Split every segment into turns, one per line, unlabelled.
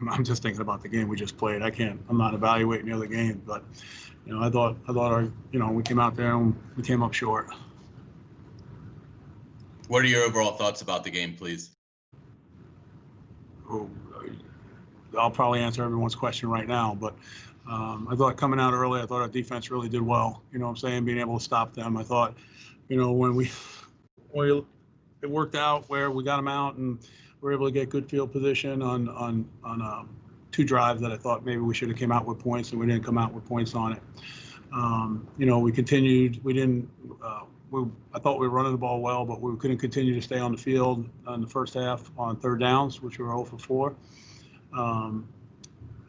I'm just thinking about the game we just played. I'm not evaluating the other game, but I thought our, we came out there and we came up short.
What are your overall thoughts about the game, please?
I'll probably answer everyone's question right now, but I thought coming out early, I thought our defense really did well. Being able to stop them. I thought, when it worked out where we got them out and we were able to get good field position on 2 drives that I thought maybe we should have came out with points, and we didn't come out with points on it. We continued. We didn't. I thought we were running the ball well, but we couldn't continue to stay on the field in the first half on 3rd downs, which we were 0 for 4. I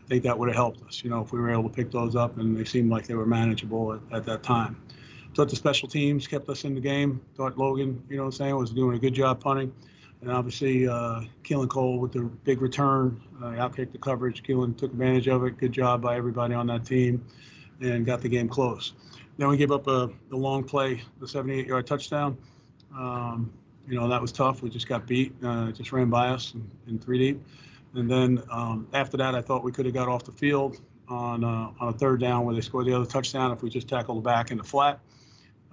think that would have helped us, if we were able to pick those up, and they seemed like they were manageable at that time. Thought the special teams kept us in the game. Thought Logan, was doing a good job punting. And obviously, Keelan Cole with the big return, outkicked the coverage. Keelan took advantage of it. Good job by everybody on that team, and got the game close. Then we gave up the long play, the 78-yard touchdown. That was tough. We just got beat. Just ran by us in 3 deep. And then after that, I thought we could have got off the field on a 3rd down where they scored the other touchdown if we just tackled back in the flat.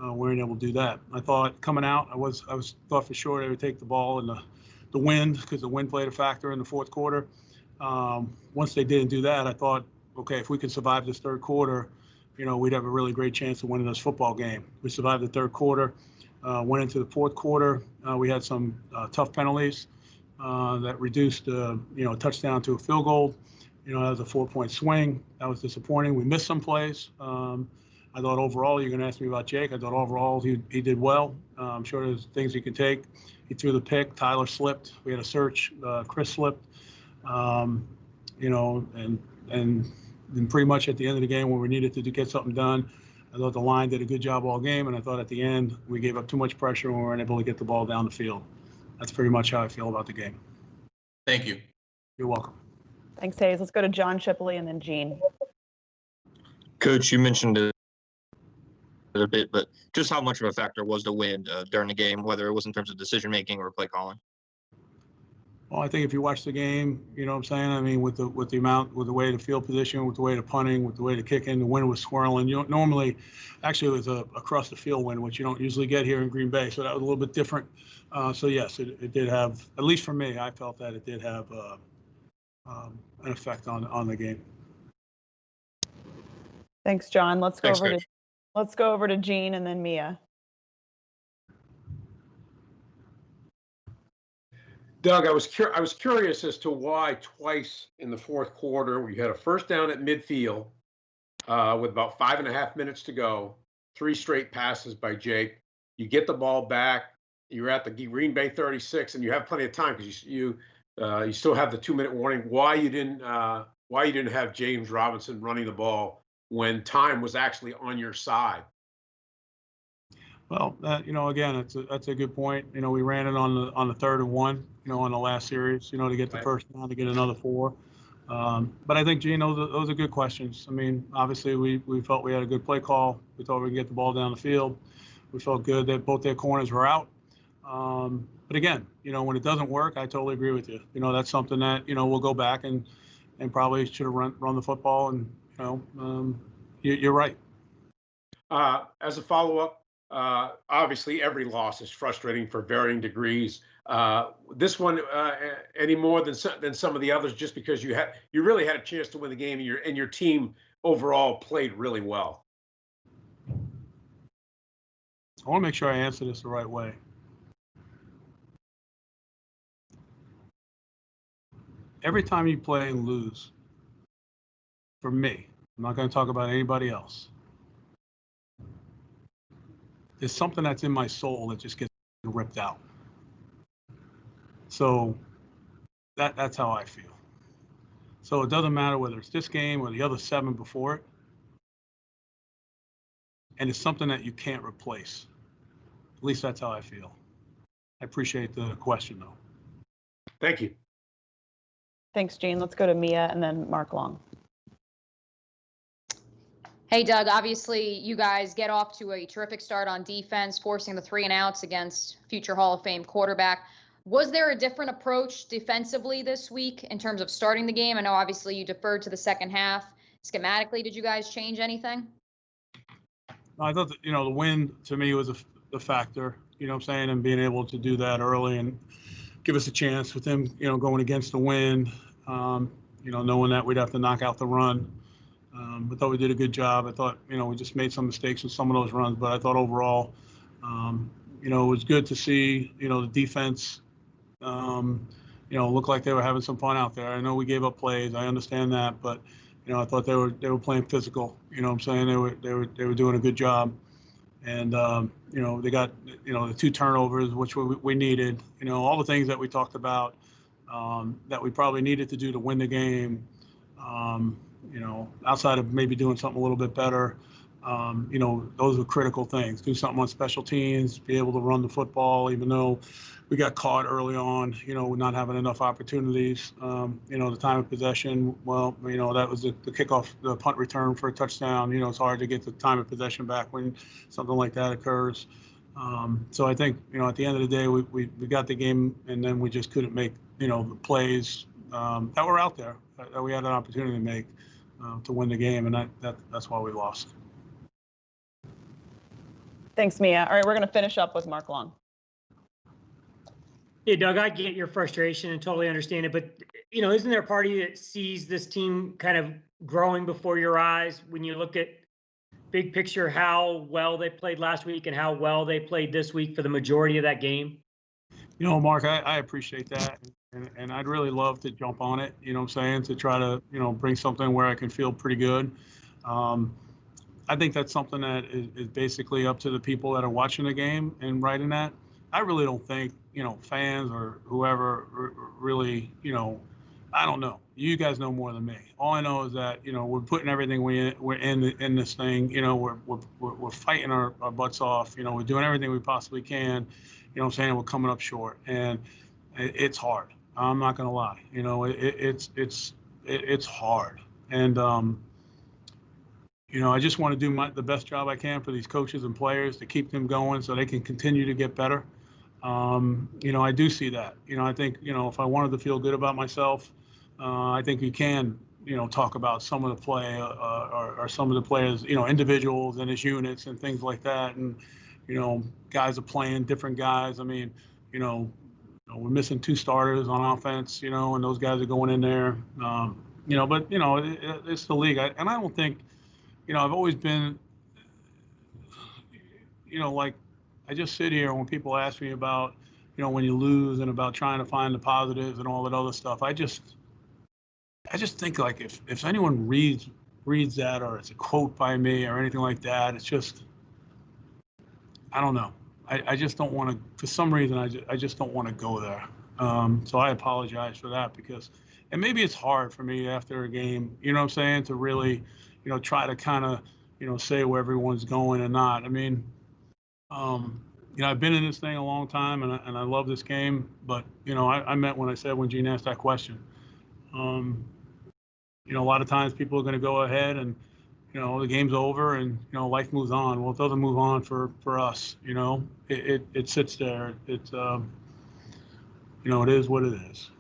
We weren't able to do that. I thought coming out, I thought for sure they would take the ball in the wind, because the wind played a factor in the 4th quarter. Once they didn't do that, I thought, okay, if we could survive this 3rd quarter, we'd have a really great chance of winning this football game. We survived the 3rd quarter, went into the 4th quarter. We had some tough penalties that reduced a touchdown to a field goal. That was a 4-point swing. That was disappointing. We missed some plays. I thought overall, you're going to ask me about Jake. I thought overall he did well. I'm sure there's things he could take. He threw the pick. Tyler slipped. We had a search. Chris slipped. And pretty much at the end of the game when we needed to get something done, I thought the line did a good job all game. And I thought at the end we gave up too much pressure and we weren't able to get the ball down the field. That's pretty much how I feel about the game.
Thank you.
You're welcome.
Thanks, Hayes. Let's go to John Shipley and then Gene.
Coach, you mentioned it a bit, but just how much of a factor was the wind during the game, whether it was in terms of decision making or play calling?
Well, I think if you watch the game, with the way the field position, with the way the punting, with the way the kicking, the wind was swirling. Normally, actually, it was a across the field wind, which you don't usually get here in Green Bay, so that was a little bit different. So yes, it did have, at least for me, I felt that it did have an effect on the game.
Thanks, John. Let's go over to Gene and then Mia.
Doug, I was curious as to why twice in the 4th quarter you had a 1st down at midfield with about 5.5 minutes to go, 3 straight passes by Jake. You get the ball back. You're at the Green Bay 36, and you have plenty of time because you still have the 2-minute warning. Why you didn't have James Robinson running the ball when time was actually on your side?
Well, again, that's a good point. We ran it on the 3rd and 1, on the last series, to get the first down, to get another 4. But I think, Gene, those are good questions. Obviously, we felt we had a good play call. We thought we could get the ball down the field. We felt good that both their corners were out. But again, when it doesn't work, I totally agree with you. That's something that, we'll go back and probably should have run the football. And, you're right.
As a follow-up, obviously every loss is frustrating for varying degrees. This one any more than some of the others, just because you really had a chance to win the game, and your team overall played really well.
I want to make sure I answer this the right way. Every time you play and lose, for me, I'm not going to talk about anybody else, there's something that's in my soul that just gets ripped out. So that's how I feel. So it doesn't matter whether it's this game or the other 7 before it. And it's something that you can't replace. At least that's how I feel. I appreciate the question, though.
Thank you.
Thanks, Gene. Let's go to Mia and then Mark Long.
Hey, Doug, obviously you guys get off to a terrific start on defense, forcing the 3 and outs against future Hall of Fame quarterback. Was there a different approach defensively this week in terms of starting the game? I know obviously you deferred to the second half. Schematically, did you guys change anything?
I thought that, the wind to me was a factor, you know what I'm saying, and being able to do that early and give us a chance with them, going against the wind, knowing that we'd have to knock out the run. I thought we did a good job. I thought, we just made some mistakes with some of those runs, but I thought overall, it was good to see, the defense, look like they were having some fun out there. I know we gave up plays. I understand that, but, I thought they were playing physical. You know what I'm saying? They were doing a good job. And, they got, the 2 turnovers, which we needed, all the things that we talked about that we probably needed to do to win the game, outside of maybe doing something a little bit better. Those are critical things. Do something on special teams, be able to run the football, even though we got caught early on, with not having enough opportunities. The time of possession, well, that was the kickoff, the punt return for a touchdown. It's hard to get the time of possession back when something like that occurs. So I think, at the end of the day, we got the game, and then we just couldn't make, the plays that were out there that we had an opportunity to make to win the game, and that's why we lost.
Thanks, Mia. All right, we're going to finish up with Mark Long.
Yeah, Doug, I get your frustration and totally understand it, but isn't there a party that sees this team kind of growing before your eyes when you look at big picture how well they played last week and how well they played this week for the majority of that game?
Mark, I appreciate that, and I'd really love to jump on it. To try to bring something where I can feel pretty good. I think that's something that is basically up to the people that are watching the game and writing that. I really don't think, fans or whoever really, I don't know. You guys know more than me. All I know is that, we're putting everything we're in this thing. We're fighting our butts off. We're doing everything we possibly can. We're coming up short, and it's hard. I'm not gonna lie. It's hard, and I just want to do the best job I can for these coaches and players to keep them going so they can continue to get better. I do see that. I think, if I wanted to feel good about myself, I think you can, talk about some of the play or some of the players, individuals and as units and things like that. And, guys are playing different guys. I mean, we're missing 2 starters on offense, and those guys are going in there. But, it's the league. And I don't think, I've always been, like, I just sit here when people ask me about, when you lose and about trying to find the positives and all that other stuff. I just think, like, if anyone reads that, or it's a quote by me or anything like that, it's just, I don't know. I just don't want to, for some reason, I just don't want to go there. So I apologize for that, because, and maybe it's hard for me after a game, to really, try to kind of, say where everyone's going and not. I mean, I've been in this thing a long time, and I love this game, but, I meant when I said, when Gene asked that question, a lot of times people are going to go ahead and, the game's over and, life moves on. Well, it doesn't move on for us, it sits there. It's, it is what it is.